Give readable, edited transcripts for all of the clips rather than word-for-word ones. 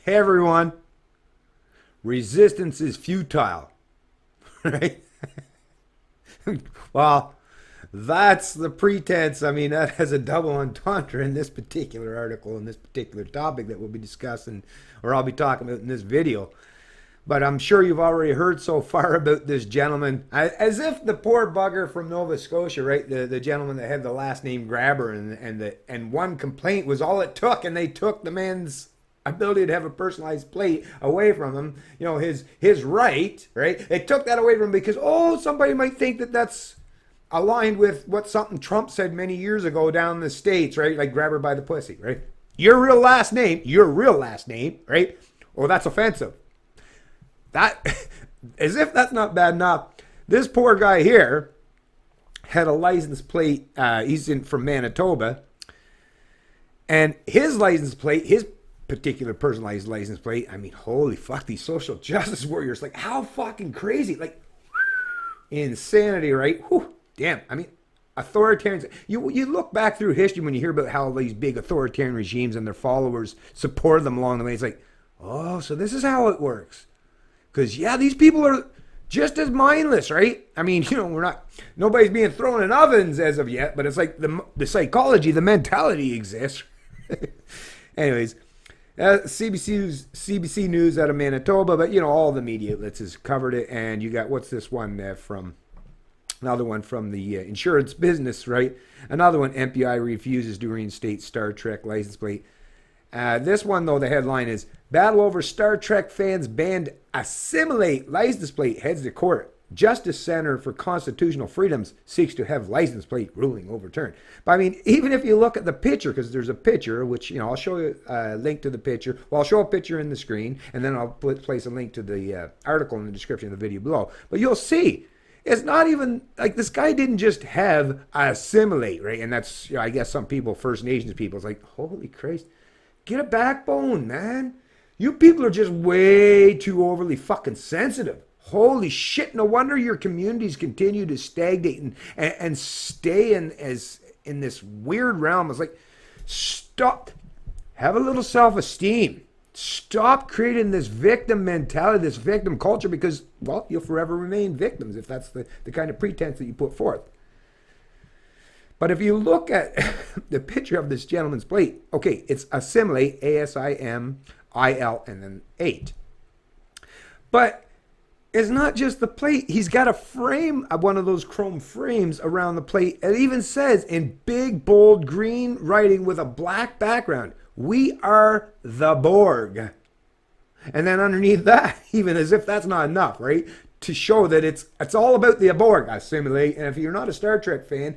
Hey everyone, resistance is futile, right? Well, that's the pretense. I mean, that has a double entendre in this particular article, in this particular topic that we'll be discussing, or I'll be talking about in this video. But I'm sure you've already heard so far about this gentleman, as if the poor bugger from Nova Scotia, right? The gentleman that had the last name Grabber, and one complaint was all it took, and they took the man's ability to have a personalized plate away from him. You know, his right? They took that away from him because somebody might think that that's aligned with what something Trump said many years ago down in the States, right? Like grab her by the pussy, right? Your real last name, right? Oh, that's offensive. That, as if that's not bad enough, this poor guy here had a license plate. He's from Manitoba, and his license plate, his particular personalized license plate. I mean, holy fuck, these social justice warriors! Like, how fucking crazy! Like, insanity, right? Whew, damn. I mean, authoritarians. You look back through history when you hear about how these big authoritarian regimes and their followers support them along the way. It's like, oh, so this is how it works. Because, yeah, these people are just as mindless, right? I mean, nobody's being thrown in ovens as of yet, but it's like the psychology, the mentality exists. Anyways, CBC News out of Manitoba, but, all the media outlets has covered it. And you got, what's this one another one from the insurance business, right? Another one, MPI refuses to reinstate Star Trek license plate. This one, though, the headline is, battle over Star Trek fans banned assimilate license plate heads to court. Justice Center for Constitutional Freedoms seeks to have license plate ruling overturned. But I mean, even if you look at the picture, because there's a picture, which, I'll show you a link to the picture. Well, I'll show a picture in the screen, and then I'll place a link to the article in the description of the video below. But you'll see, it's not even, like, this guy didn't just have assimilate, right? And that's, I guess some people, First Nations people, it's like, holy Christ. Get a backbone, man. You people are just way too overly fucking sensitive. Holy shit. No wonder your communities continue to stagnate and stay in this weird realm. It's like, stop. Have a little self-esteem. Stop creating this victim mentality, this victim culture, because, well, you'll forever remain victims if that's the kind of pretense that you put forth. But if you look at the picture of this gentleman's plate, okay, it's assimilate, A-S-I-M-I-L, and then 8. But it's not just the plate. He's got a frame, one of those chrome frames around the plate. It even says in big, bold green writing with a black background, "We are the Borg." And then underneath that, even as if that's not enough, right? To show that it's all about the Borg, assimilate. And if you're not a Star Trek fan,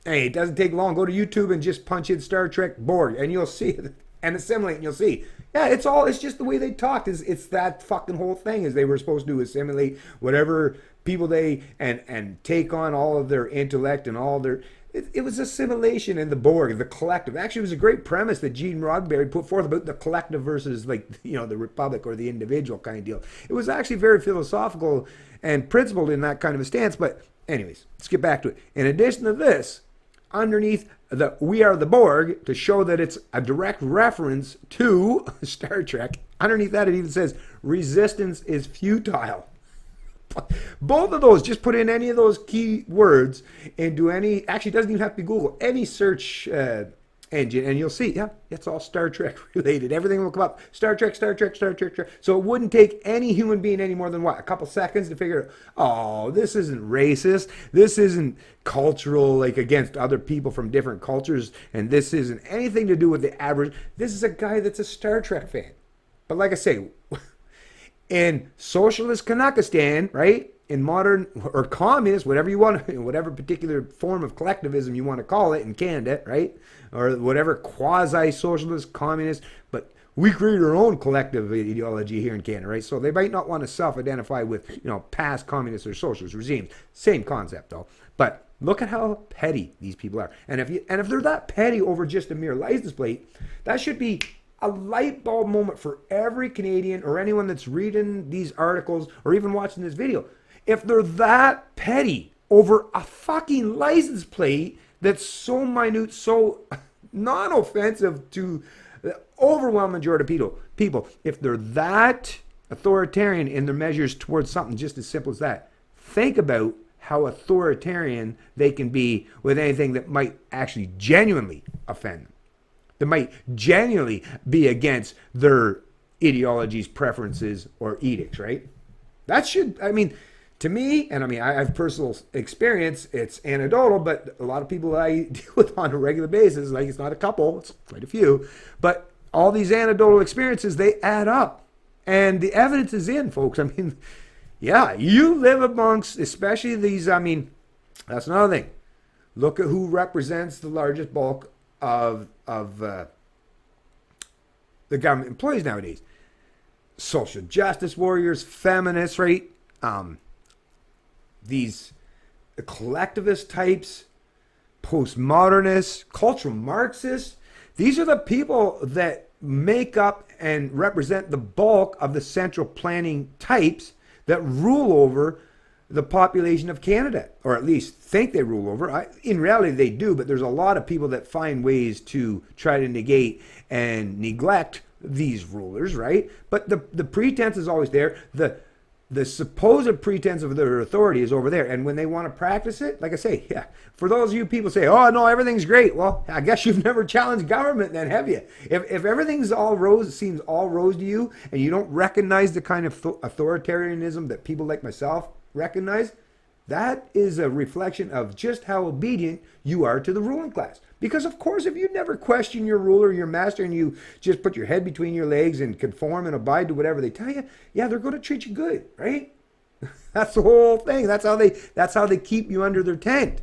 hey, it doesn't take long. Go to YouTube and just punch in Star Trek Borg, and you'll see it, and assimilate, and you'll see. Yeah, it's just the way they talked. It's that fucking whole thing is they were supposed to assimilate whatever people and take on all of their intellect and all their. It was assimilation in the Borg, the collective. Actually, it was a great premise that Gene Roddenberry put forth about the collective versus, like, the republic or the individual kind of deal. It was actually very philosophical and principled in that kind of a stance. But anyways, let's get back to it. In addition to this, underneath the "We are the Borg," to show that it's a direct reference to Star Trek, underneath that it even says, "Resistance is futile." Both of those, just put in any of those key words into any, actually it doesn't even have to be Google, any search engine, and you'll see, yeah, it's all Star Trek related. Everything will come up, Star Trek, Star Trek, Star Trek, Star Trek. So it wouldn't take any human being any more than what, a couple seconds to figure out, oh, this isn't racist, this isn't cultural, like against other people from different cultures, and this isn't anything to do with the average. This is a guy that's a Star Trek fan. But like I say, in socialist Kanakistan, right? In modern or communist, whatever you want, whatever particular form of collectivism you want to call it in Canada, right? Or whatever quasi-socialist, communist, but we create our own collective ideology here in Canada, right? So they might not want to self-identify with, past communist or socialist regimes. Same concept, though. But look at how petty these people are. And if they're that petty over just a mere license plate, that should be a light bulb moment for every Canadian or anyone that's reading these articles or even watching this video. If they're that petty over a fucking license plate that's so minute, so non-offensive to The overwhelming majority of people, if they're that authoritarian in their measures towards something just as simple as that, think about how authoritarian they can be with anything that might actually genuinely offend them, that might genuinely be against their ideologies, preferences, or edicts, right? That should, I mean, to me, and I mean, I have personal experience, it's anecdotal, but a lot of people that I deal with on a regular basis, like it's not a couple, it's quite a few, but all these anecdotal experiences, they add up. And the evidence is in, folks. I mean, yeah, you live amongst, especially these, I mean, that's another thing. Look at who represents the largest bulk of the government employees nowadays. Social justice warriors, feminists, right? These collectivist types, postmodernists, cultural Marxists. These are the people that make up and represent the bulk of the central planning types that rule over the population of Canada, or at least think they rule over. In reality, they do, but there's a lot of people that find ways to try to negate and neglect these rulers, right? But the pretense is always there. The supposed pretense of their authority is over there. And when they want to practice it, like I say, yeah, for those of you people say, oh, no, everything's great. Well, I guess you've never challenged government then, have you? If everything's all rose, seems all rose to you, and you don't recognize the kind of authoritarianism that people like myself recognize, that is a reflection of just how obedient you are to the ruling class. Because, of course, if you never question your ruler, your master, and you just put your head between your legs and conform and abide to whatever they tell you, yeah, they're going to treat you good, right? That's the whole thing. That's how they keep you under their tent.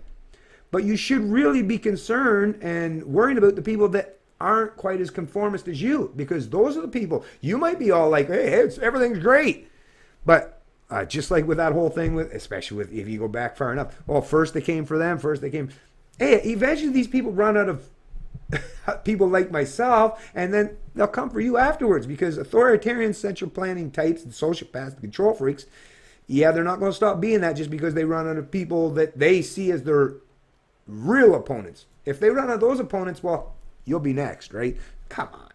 But you should really be concerned and worrying about the people that aren't quite as conformist as you, because those are the people. You might be all like, hey, everything's great. But just like with that whole thing, with especially with if you go back far enough, well, first they came for them, first they came. Hey, eventually these people run out of people like myself, and then they'll come for you afterwards, because authoritarian central planning types and sociopaths, the control freaks, yeah, they're not going to stop being that just because they run out of people that they see as their real opponents. If they run out of those opponents, well, you'll be next, right? Come on.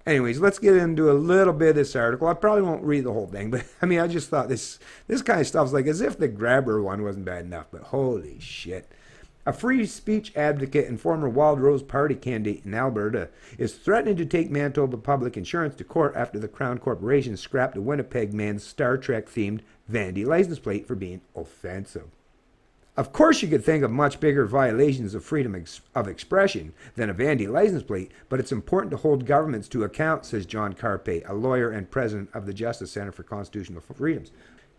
Anyways, let's get into a little bit of this article. I probably won't read the whole thing, but I mean, I just thought this kind of stuff's like as if the grabber one wasn't bad enough, but holy shit. A free speech advocate and former Wild Rose Party candidate in Alberta is threatening to take Manitoba Public Insurance to court after the Crown Corporation scrapped a Winnipeg man's Star Trek-themed Vandy license plate for being offensive. Of course, you could think of much bigger violations of freedom of expression than a Vandy license plate, but it's important to hold governments to account, says John Carpe, a lawyer and president of the Justice Center for Constitutional Freedoms.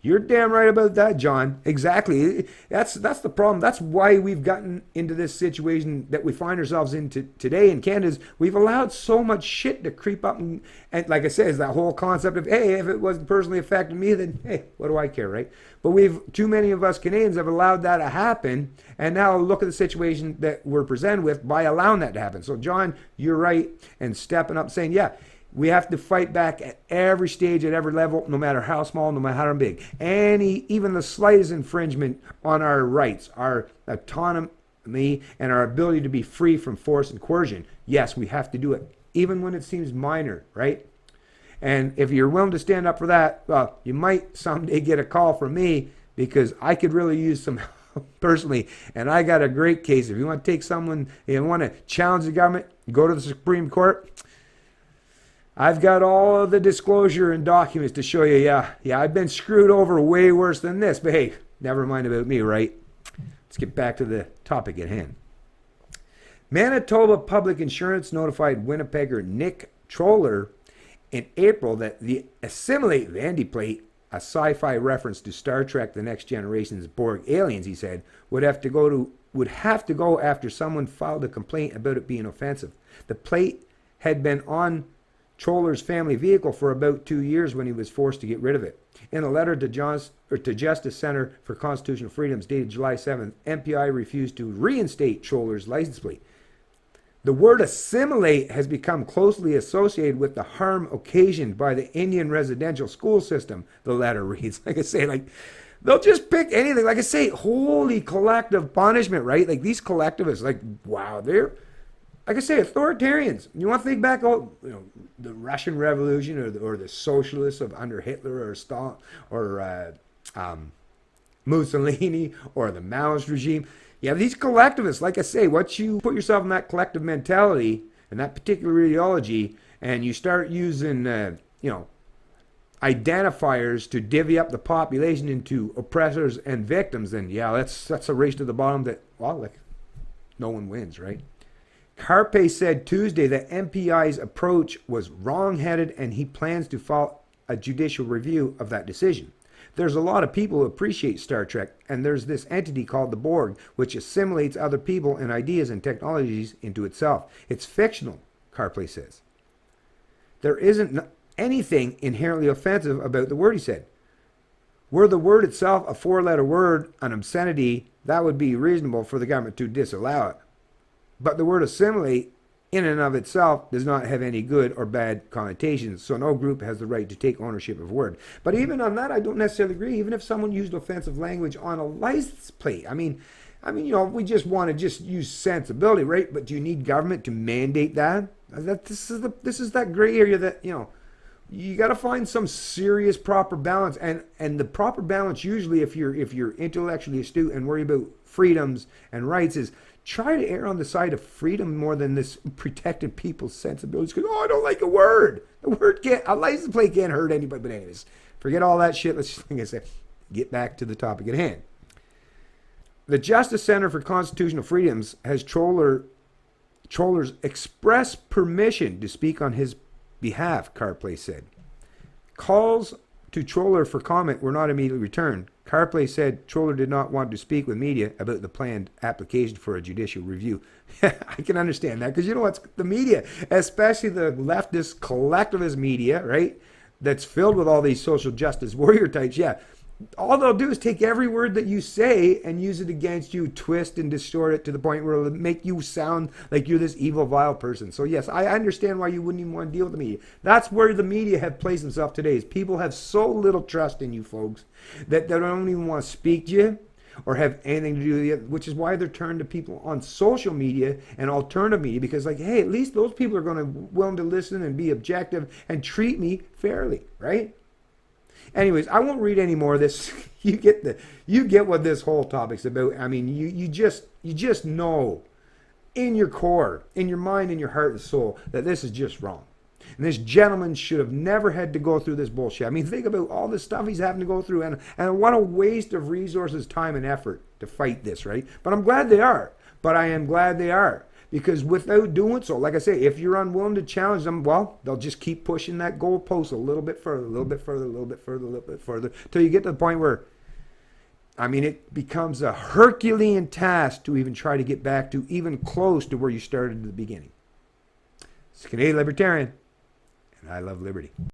You're damn right about that, John. Exactly. That's the problem. That's why we've gotten into this situation that we find ourselves in today in Canada. Is we've allowed so much shit to creep up, and like I said, is that whole concept of, hey, if it wasn't personally affecting me, then hey, what do I care, right? But too many of us Canadians have allowed that to happen, and now look at the situation that we're presented with by allowing that to happen. So, John, you're right, and stepping up, saying, yeah, we have to fight back at every stage, at every level, no matter how small, no matter how big. Even the slightest infringement on our rights, our autonomy, and our ability to be free from force and coercion. Yes, we have to do it, even when it seems minor, right? And if you're willing to stand up for that, well, you might someday get a call from me, because I could really use some help personally. And I got a great case. If you want to take someone, you want to challenge the government, go to the Supreme Court. I've got all of the disclosure and documents to show you, yeah, I've been screwed over way worse than this. But hey, never mind about me, right? Let's get back to the topic at hand. Manitoba Public Insurance notified Winnipegger Nick Troller in April that the Assimilate Vandy plate, a sci-fi reference to Star Trek The Next Generation's Borg aliens, he said, would have to go after someone filed a complaint about it being offensive. The plate had been on Troller's family vehicle for about 2 years when he was forced to get rid of it. In a letter to Justice Center for Constitutional Freedoms dated July 7th, MPI refused to reinstate Troller's license plate. The word assimilate has become closely associated with the harm occasioned by the Indian residential school system, the letter reads. Like I say, they'll just pick anything. Like I say, holy collective punishment, right? Like these collectivists, wow, like I say, authoritarians. You want to think back, the Russian Revolution or the socialists of under Hitler or Stalin or Mussolini or the Maoist regime. Yeah, these collectivists, like I say, once you put yourself in that collective mentality and that particular ideology, and you start using, identifiers to divvy up the population into oppressors and victims, then yeah, that's a race to the bottom that, well, like, no one wins, right? Carpe said Tuesday that MPI's approach was wrong-headed and he plans to file a judicial review of that decision. There's a lot of people who appreciate Star Trek, and there's this entity called the Borg, which assimilates other people and ideas and technologies into itself. It's fictional, Carpe says. There isn't anything inherently offensive about the word, he said. Were the word itself a four-letter word, an obscenity, that would be reasonable for the government to disallow it. But the word assimilate in and of itself does not have any good or bad connotations, so no group has the right to take ownership of a word. But even on that, I don't necessarily agree. Even if someone used offensive language on a license plate, I mean, we just want to just use sensibility, right? But do you need government to mandate that? This is that gray area that, you got to find some serious proper balance, and the proper balance usually, if you're intellectually astute and worry about freedoms and rights, is try to err on the side of freedom more than this protecting people's sensibilities. Because, I don't like a word. A license plate can't hurt anybody. But anyways, forget all that shit. Let's just, like I said, get back to the topic at hand. The Justice Center for Constitutional Freedoms has Trollers express permission to speak on his behalf, Carpe said. Calls to Troller for comment were not immediately returned. Carpe said Troller did not want to speak with media about the planned application for a judicial review. I can understand that, because what's the media, especially the leftist collectivist media, right, that's filled with all these social justice warrior types, yeah, all they'll do is take every word that you say and use it against you, twist and distort it to the point where it'll make you sound like you're this evil, vile person. So yes, I understand why you wouldn't even want to deal with the media. That's where the media have placed themselves today. Is people have so little trust in you folks that they don't even want to speak to you or have anything to do with it, which is why they're turned to people on social media and alternative media, because hey, at least those people are going to willing to listen and be objective and treat me fairly, right? Anyways, I won't read any more of this. You get what this whole topic's about. I mean, you just know in your core, in your mind, in your heart and soul, that this is just wrong. And this gentleman should have never had to go through this bullshit. I mean, think about all the stuff he's having to go through, and what a waste of resources, time, and effort to fight this, right? But I'm glad they are. But I am glad they are. Because without doing so, like I say, if you're unwilling to challenge them, well, they'll just keep pushing that goalpost a little bit further, a little bit further, a little bit further, a little bit further, till you get to the point where, it becomes a Herculean task to even try to get back to even close to where you started at the beginning. It's Canadian Libertarian, and I love liberty.